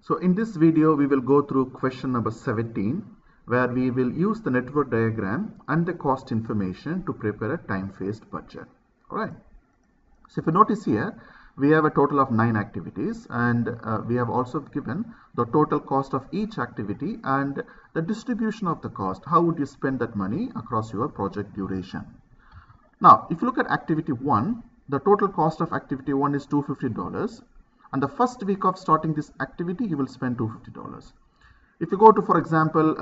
So in this video, we will go through question number 17, where we will use the network diagram and the cost information to prepare a time-phased budget. All right. So if you notice here, we have a total of 9 activities, and we have also given the total cost of each activity and the distribution of the cost. How would you spend that money across your project duration? Now, if you look at activity 1, the total cost of activity 1 is $250. And the first week of starting this activity, you will spend $250. If you go to, for example,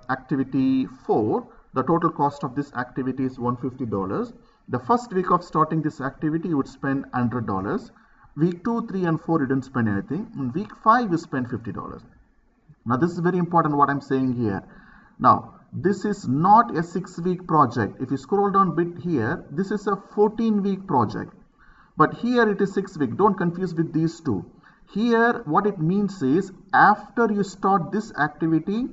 activity 4, the total cost of this activity is $150. The first week of starting this activity, you would spend $100. Week 2, 3, and 4, you didn't spend anything. In week 5, you spend $50. Now, this is very important what I'm saying here. Now, this is not a 6-week project. If you scroll down a bit here, this is a 14-week project. But here it is 6 weeks. Don't confuse with these two. Here, what it means is, after you start this activity,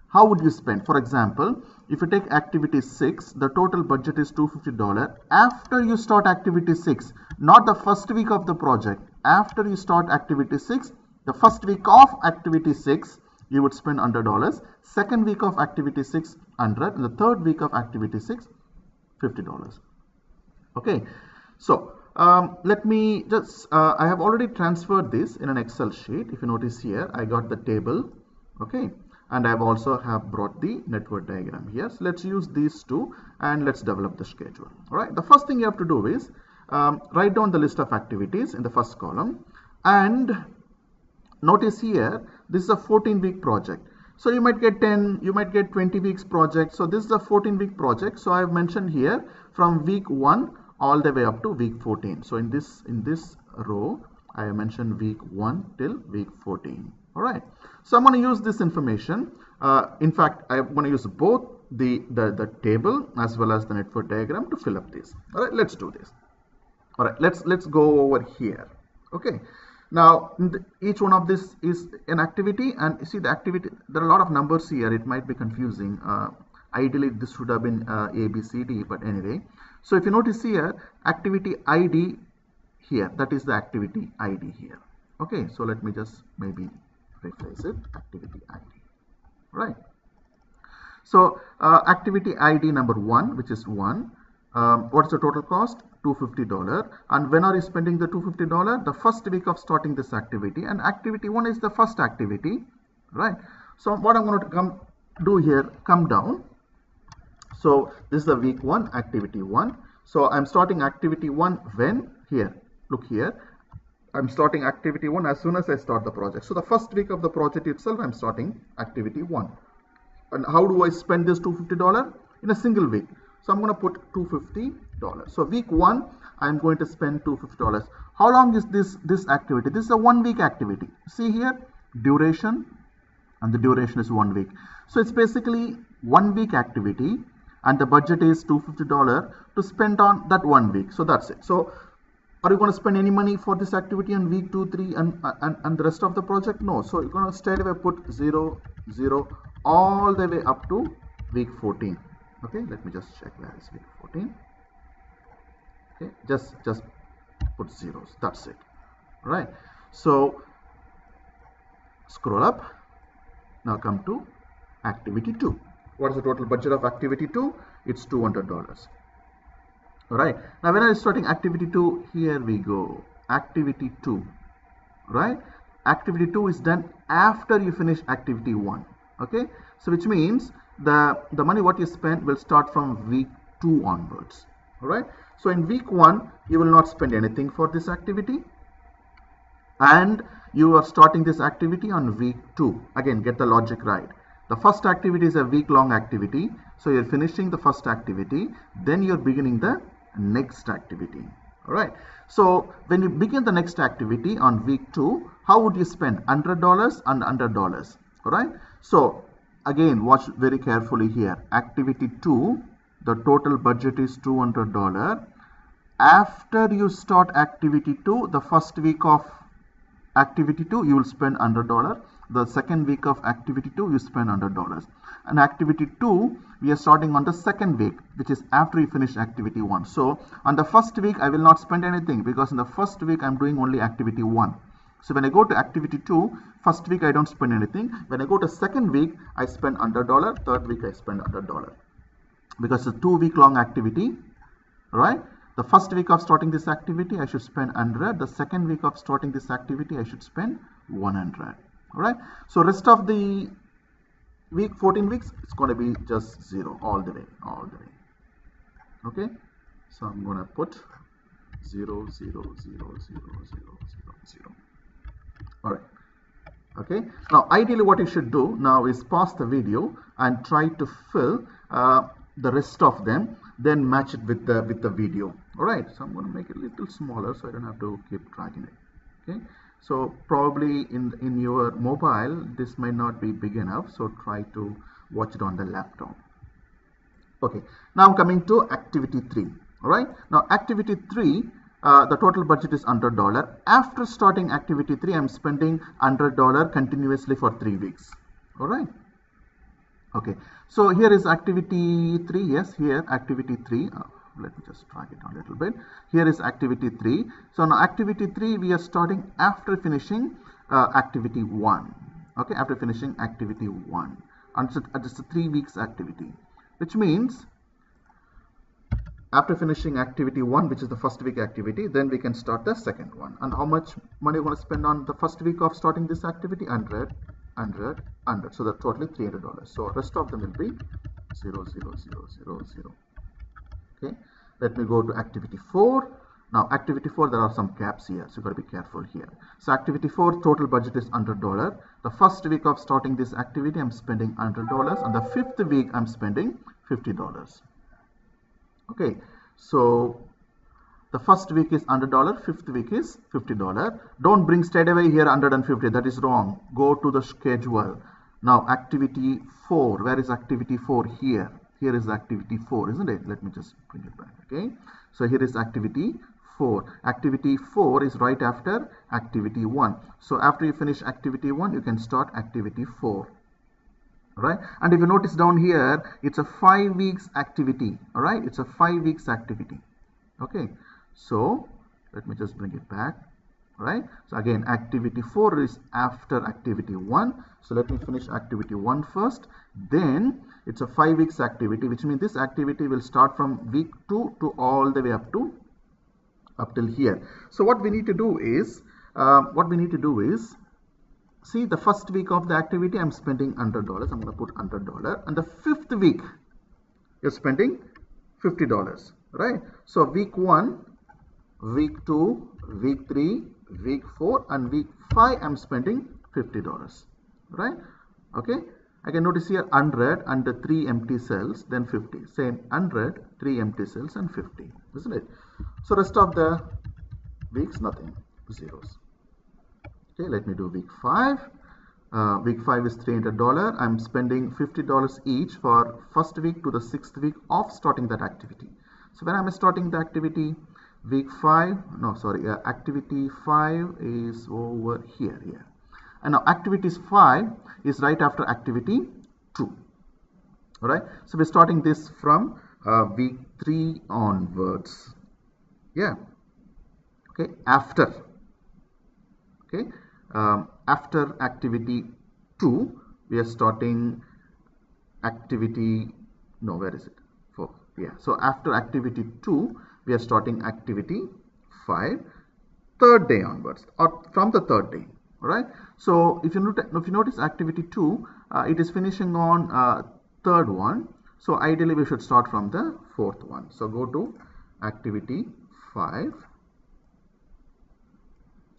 how would you spend? For example, if you take activity 6, the total budget is $250. After you start activity 6, not the first week of the project. After you start activity 6, the first week of activity 6, you would spend $100. Second week of activity 6, $100. And the third week of activity 6, $50. Okay. So, let me just, I have already transferred this in an Excel sheet. If you notice here, I got the table, okay, and I have also brought the network diagram here. So let's use these two and let's develop the schedule. All right, the first thing you have to do is write down the list of activities in the first column, and notice here, this is a 14-week project. So you might get 10, you might get 20 weeks project. So this is a 14-week project. So I have mentioned here from week 1 all the way up to week 14. So in this row, I have mentioned week 1 till week 14. All right. So I'm going to use this information. In fact, I'm going to use both the table as well as the network diagram to fill up this. All right. Let's do this. All right. Let's go over here. Okay. Now, each one of this is an activity, and you see the activity. There are a lot of numbers here. It might be confusing. Ideally, this should have been A, B, C, D, but anyway. So if you notice here, activity ID here, that is the activity ID here. Okay, so let me just maybe rephrase it, activity ID, right? So activity ID number 1, which is 1, what's the total cost? $250. And when are you spending the $250? The first week of starting this activity, and activity 1 is the first activity, right? So what I'm going to do here, come down. So this is the week 1, activity 1. So I'm starting activity 1 when? Here, look here. I'm starting activity 1 as soon as I start the project. So the first week of the project itself, I'm starting activity 1. And how do I spend this $250? In a single week. So I'm going to put $250. So week 1, I'm going to spend $250. How long is this activity? This is a 1-week activity. See here, duration, and the duration is 1 week. So it's basically 1-week activity, and the budget is $250 to spend on that 1 week. So that's it. So are you going to spend any money for this activity on week 2, 3 and the rest of the project? No. So you're going to straight away put 0, 0 all the way up to week 14. Okay, let me just check where is week 14. Okay, just put zeros. That's it. All right. So scroll up. Now come to activity 2. What is the total budget of activity 2? It's $200. All right. Now, when I am starting activity 2, here we go. Activity 2. Right. Activity 2 is done after you finish activity 1. Okay. So, which means the money what you spent will start from week 2 onwards. All right. So, in week 1, you will not spend anything for this activity. And you are starting this activity on week 2. Again, get the logic right. The first activity is a week-long activity. So you're finishing the first activity, then you're beginning the next activity. All right. So when you begin the next activity on week 2, how would you spend? $100 and $100. All right. So again, watch very carefully here. Activity 2, the total budget is $200. After you start activity 2, the first week of activity 2, you will spend $100. The second week of activity 2, you spend $100. And activity 2, we are starting on the second week, which is after you finish activity 1. So on the first week, I will not spend anything because in the first week, I'm doing only activity 1. So when I go to activity 2, First week I don't spend anything. When I go to second week, I spend $100. Third week I spend $100 because it's a 2-week long activity, right? The first week of starting this activity, I should spend 100. The second week of starting this activity, I should spend 100. All right. So rest of the week, 14 weeks, it's going to be just 0 all the way. Okay. So I'm going to put 0, 0, 0, 0, 0, 0, 0. All right. Okay. Now, ideally, what you should do now is pause the video and try to fill the rest of them, then match it with the video. All right. So I'm going to make it a little smaller so I don't have to keep dragging it. Okay. So probably in your mobile this might not be big enough. So try to watch it on the laptop. Okay. Now coming to activity 3. All right. Now activity 3. The total budget is $100. After starting activity 3, I'm spending $100 continuously for 3 weeks. All right. Okay. So here is activity 3. Yes, here activity 3. Let me just drag it down a little bit. Here is activity 3. So now activity 3 we are starting after finishing activity 1. Okay, after finishing activity 1. And so it's a 3 weeks activity, which means after finishing activity 1, which is the first week activity, then we can start the second one. And how much money you want to spend on the first week of starting this activity? 100, 100, 100. So that's totally $300. So rest of them will be 0, 0, 0, 0, 0. Okay. Let me go to activity 4. Now activity 4, there are some gaps here, so you got to be careful here. So activity 4, total budget is $100. The first week of starting this activity, I'm spending $100, and the 5th week I'm spending $50. Okay, so the first week is $100, 5th week is $50. Don't bring straight away here 150, that is wrong. Go to the schedule. Now activity 4, where is activity 4? Here. Here is activity 4, isn't it? Let me just bring it back. Okay, so here is activity 4. Activity 4 is right after activity 1. So after you finish activity 1, you can start activity 4. Right, and if you notice down here, it's a 5 weeks activity. All right, it's a 5 weeks activity. Okay, so let me just bring it back. All right, so again activity 4 is after activity 1. So let me finish activity 1 first, then it's a 5 weeks activity, which means this activity will start from week 2 to all the way up till here. So what we need to do is see, the first week of the activity I'm spending $100. I'm going to put $100, and the 5th week you're spending $50, right? So week 1, week 2, week 3, week 4, and week 5 I'm spending $50, right? Okay, I can notice here 100 and the 3 empty cells, then 50. Same 100, 3 empty cells, and 50, isn't it? So rest of the weeks, nothing, zeros. Okay, let me do week 5. Week 5 is $300. I'm spending $50 each for first week to the 6th week of starting that activity. So when I'm starting the activity, week 5, no, sorry, activity 5 is over here. And now activities 5 is right after activity 2. All right. So we're starting this from week 3 onwards. Yeah. Okay. After activity 2, we are starting activity, no, where is it? 4. Yeah, so after activity 2, we are starting activity 5, 3rd day onwards, or from the 3rd day. All right. So if you notice activity 2, it is finishing on 3rd one. So ideally we should start from the 4th one. So go to activity 5.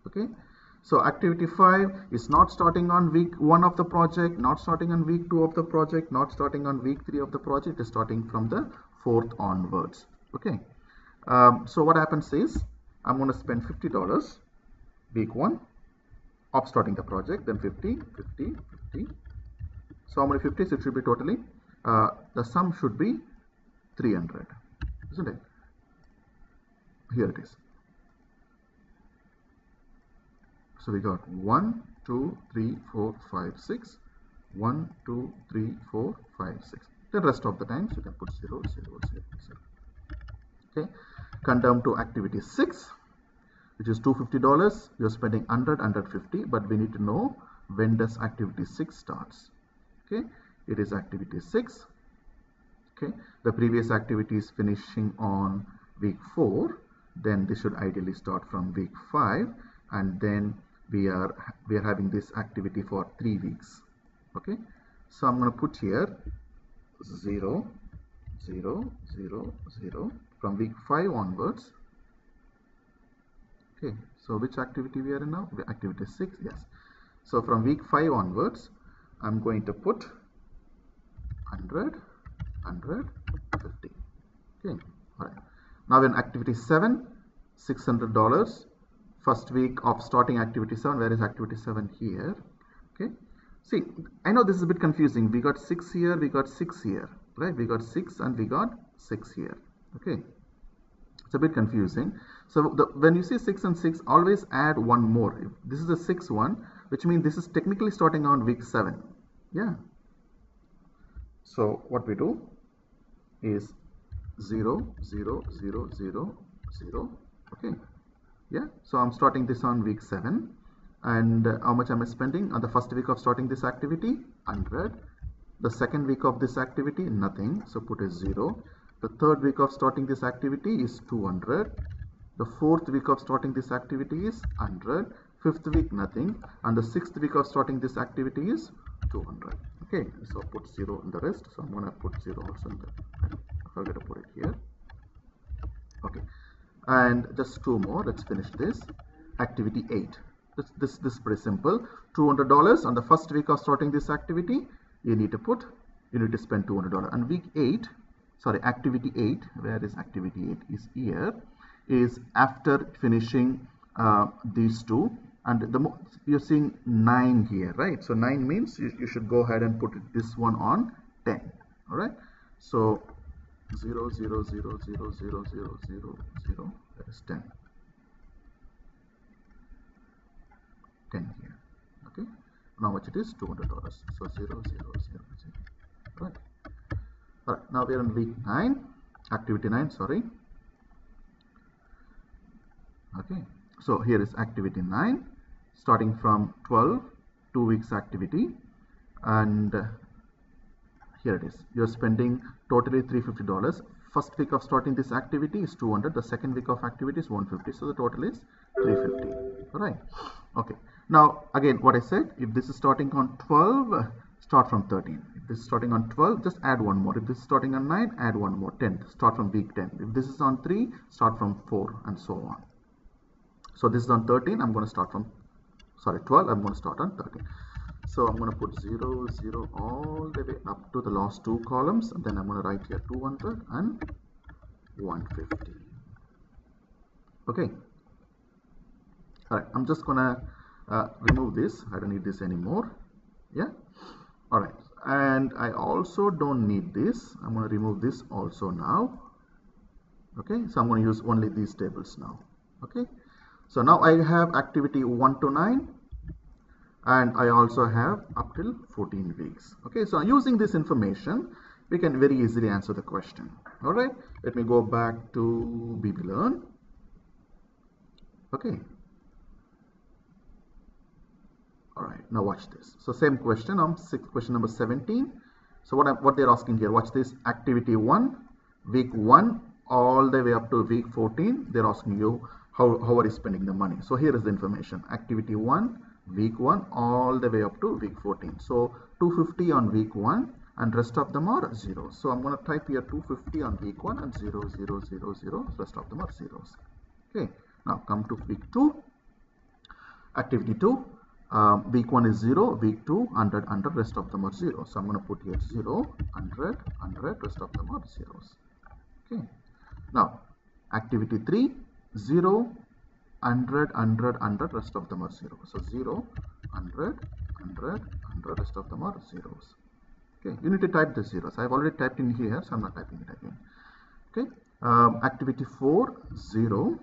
Okay. So activity 5 is not starting on week 1 of the project, not starting on week 2 of the project, not starting on week 3 of the project. It is starting from the 4th onwards. Okay. So what happens is I'm going to spend $50 week 1 of starting the project, then 50, 50, 50. So how many 50s? It should be totally, the sum should be 300, isn't it? Here it is. So we got 1, 2, 3, 4, 5, 6. 1, 2, 3, 4, 5, 6. The rest of the times you can put 0, 0, 0, 0. Okay. Come down to activity 6, which is $250. You're spending 100, 150, but we need to know when does activity 6 starts. Okay, it is activity 6. Okay, the previous activity is finishing on week 4, then this should ideally start from week 5, and then we are having this activity for 3 weeks. Okay, so I'm going to put here 0 0 0 0 from week 5 onwards. Okay, so which activity we are in now? Activity 6, yes. So from week 5 onwards, I'm going to put 100 100 50. Okay, all right. Now in activity 7, $600. First week of starting activity 7. Where is activity 7? Here. Okay, see, I know this is a bit confusing. We got 6 here, we got 6 here, right? We got 6 and we got 6 here. Okay, it's a bit confusing. So when you see 6 and 6, always add one more. If this is the 6th one, which means this is technically starting on week 7. Yeah, so what we do is 0 0 0 0 0. Okay, yeah, so I'm starting this on week 7, and how much am I spending on the first week of starting this activity? 100. The second week of this activity, nothing, so put a 0. The third week of starting this activity is 200. The fourth week of starting this activity is 100. Fifth week, nothing, and the sixth week of starting this activity is 200. Okay, so put 0 in the rest. So I'm going to put 0 also in the, I forget to put it here. Okay, and just 2 more. Let's finish this. Activity 8. This is pretty simple. $200 on the first week of starting this activity. You need to spend $200. And week 8, sorry, activity 8. Where is activity 8? Is here. Is after finishing these two, and you're seeing 9 here, right? So 9 means you should go ahead and put this one on 10. All right. So 0 0 0 0 0 0 0 0, that is 10 here. Okay, now much it is? $200. So 0 0 0 0. Right. All right, now we are in week 9, activity 9, sorry. Okay, so here is activity 9, starting from 12, 2 weeks activity, and here it is. You're spending totally $350. First week of starting this activity is 200. The second week of activity is 150. So the total is 350. All right. Okay. Now again, what I said, if this is starting on 12, start from 13. If this is starting on 12, just add one more. If this is starting on 9, add one more. 10. Start from week 10. If this is on 3, start from 4, and so on. So this is on 13. I'm going to start from, sorry, 12. I'm going to start on 13. So I'm going to put 0 0 all the way up to the last 2 columns, and then I'm going to write here 200 and 150. Okay. All right. I'm just going to remove this. I don't need this anymore. Yeah. All right. And I also don't need this. I'm going to remove this also now. Okay. So I'm going to use only these tables now. Okay. So now I have activity 1 to 9. And I also have up till 14 weeks. Okay, so using this information, we can very easily answer the question. All right, let me go back to BBLearn. Okay. All right, now watch this. So same question on question number 17. So what they're asking here, watch this. Activity 1, week 1 all the way up to week 14. They're asking you how are you spending the money. So here is the information. Activity 1. Week 1 all the way up to week 14. So 250 on week 1 and rest of them are zeros. So I'm going to type here 250 on week 1 and 0 0 0 0. Rest of them are zeros. Okay. Now come to week 2. Activity 2. Week 1 is 0. Week 2 100 100. Rest of them are zeros. So I'm going to put here 0 100 100. Rest of them are zeros. Okay. Now activity 3 0 100 100 100. Rest of them are zeros. So 0 100 100 100. Rest of them are zeros. Okay, you need to type the zeros. I have already typed in here, so I'm not typing it again. Okay, activity 4 0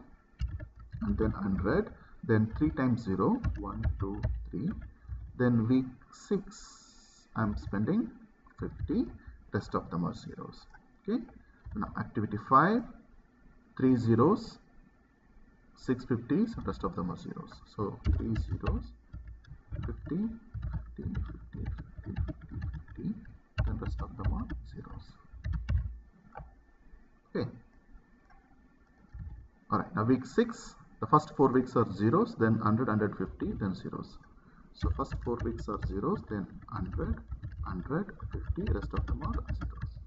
and then 100, then 3 times 0 1 2 3. Then week 6 I'm spending 50. Rest of them are zeros. Okay, now activity 5 3 zeros, 6 50s, rest of them are zeros. So 3 zeros, 50, week 6, the first 4 weeks are zeros, then 100, 150, then zeros. So first 4 weeks are zeros, then 100, 150, rest of them are zeros.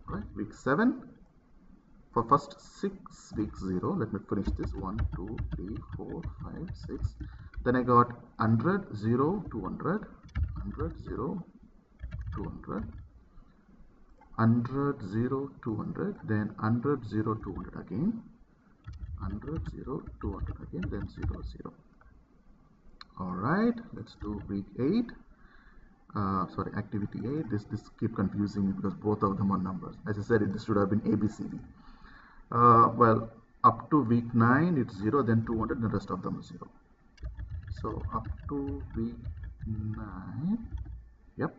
Right, week 7, for first 6 weeks 0, let me finish this, 1, 2, 3, 4, 5, 6, then I got 100, 0, 200, 100, 0, 200, 100, 0, 200, then 100, 0, 200 again, 100, 0, 200 again, then 0, 0. Alright, let's do week 8. Sorry, activity 8. This keep confusing me because both of them are numbers. As I said, this should have been ABCD. Well, up to week 9 it's 0, then 200, the rest of them are 0. So up to week 9, yep,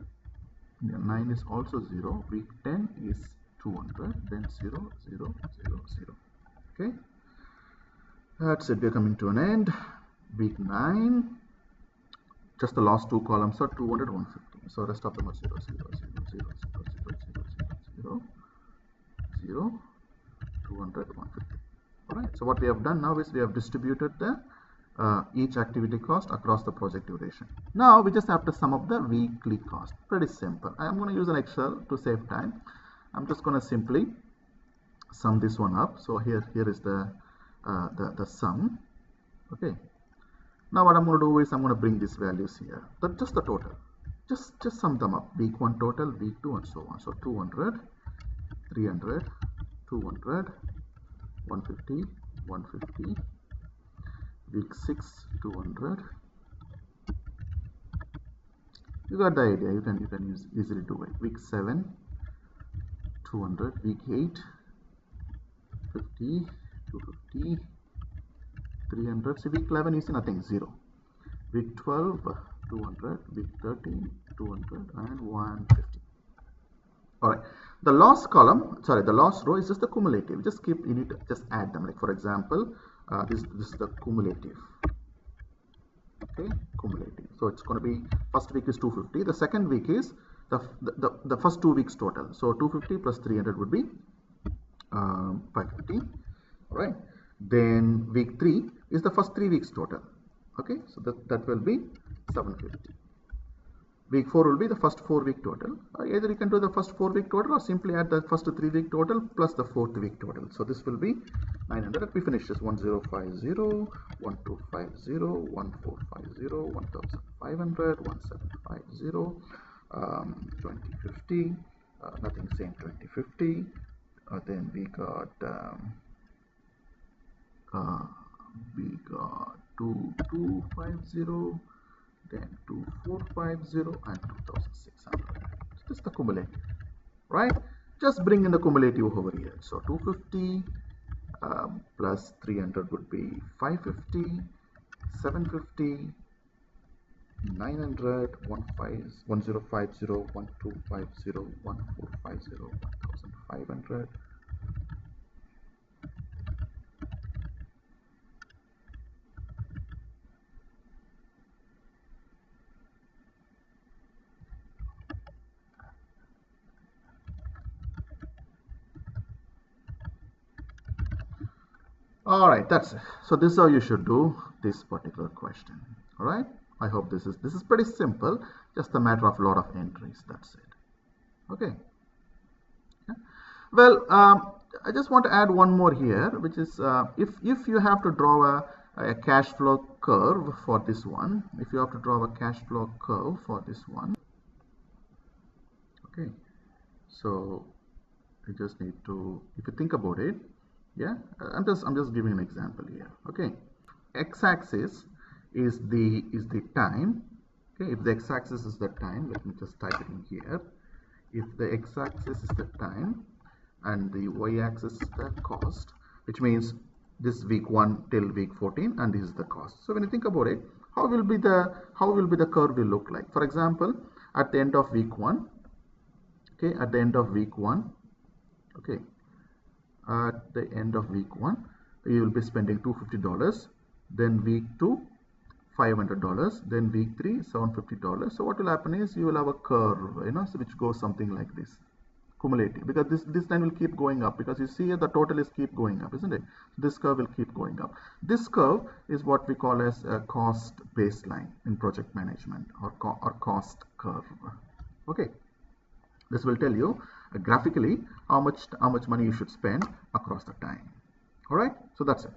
9 is also 0. Week 10 is 200, then 0, 0, 0, 0. Okay, that's it. We're coming to an end. Week 9, just the last 2 columns are 200, 150. So rest of them are 0, 0, 0, 0, 0, 0, 0, 0, 0, 200, 150. Alright, so what we have done now is we have distributed the each activity cost across the project duration. Now we just have to sum up the weekly cost. Pretty simple. I am going to use an Excel to save time. I'm just going to simply sum this one up. So here is the sum. Okay. Now what I'm going to do is I'm going to bring these values here. Just the total. Just sum them up. Week 1 total, week 2, and so on. So 200, 300, 200, 150, 150. Week 6, 200. You got the idea. You can easily do it. Week 7, 200. Week 8, 50, 250, 300. So week 11 is nothing, 0. Week 12, 200. Week 13, 200, and 150. All right. The last column, sorry, the last row is just the cumulative. Just keep, you need to just add them. Like for example, this is the cumulative. Okay, cumulative. So it's going to be first week is 250. The second week is the first 2 weeks total. So 250 plus 300 would be 550. All right. Then week 3 is the first 3 weeks total. Okay, so that will be 750. Week 4 will be the first 4 week total. Either you can do the first 4 week total or simply add the first 3 week total plus the 4th week total. So this will be 900. Let me finish this. 1050, 1250, 1450, 1500, 1750, 2050. Nothing saying 2050. Then we got 2250. Then 2450 and 2600. This is the cumulative, right? Just bring in the cumulative over here. So 250 plus 300 would be 550, 750, 900, 1050, 1250, 1450, 1500. All right, that's it. So this is how you should do this particular question. All right, I hope this is pretty simple, just a matter of a lot of entries. That's it. Okay. Yeah. Well, I just want to add one more here, which is if you have to draw a cash flow curve for this one, if you have to draw a cash flow curve for this one, okay, so you just need to, if you think about it, yeah, I'm just giving an example here. Okay, x-axis is the time. Okay, if the x-axis is the time, let me just type it in here. If the x-axis is the time and the y-axis is the cost, which means this week 1 till week 14, and this is the cost. So when you think about it, how will be the curve will look like? For example, at the end of week 1, okay, at the end of week 1, okay, at the end of week 1 you will be spending $250, then week 2 $500, then week 3 $750. So what will happen is you will have a curve, so which goes something like this. cumulative, because this line will keep going up, because you see here the total is keep going up, isn't it? This curve will keep going up. This curve is what we call as a cost baseline in project management, or cost curve. Okay, this will tell you graphically how much money you should spend across the time. All right, so that's it.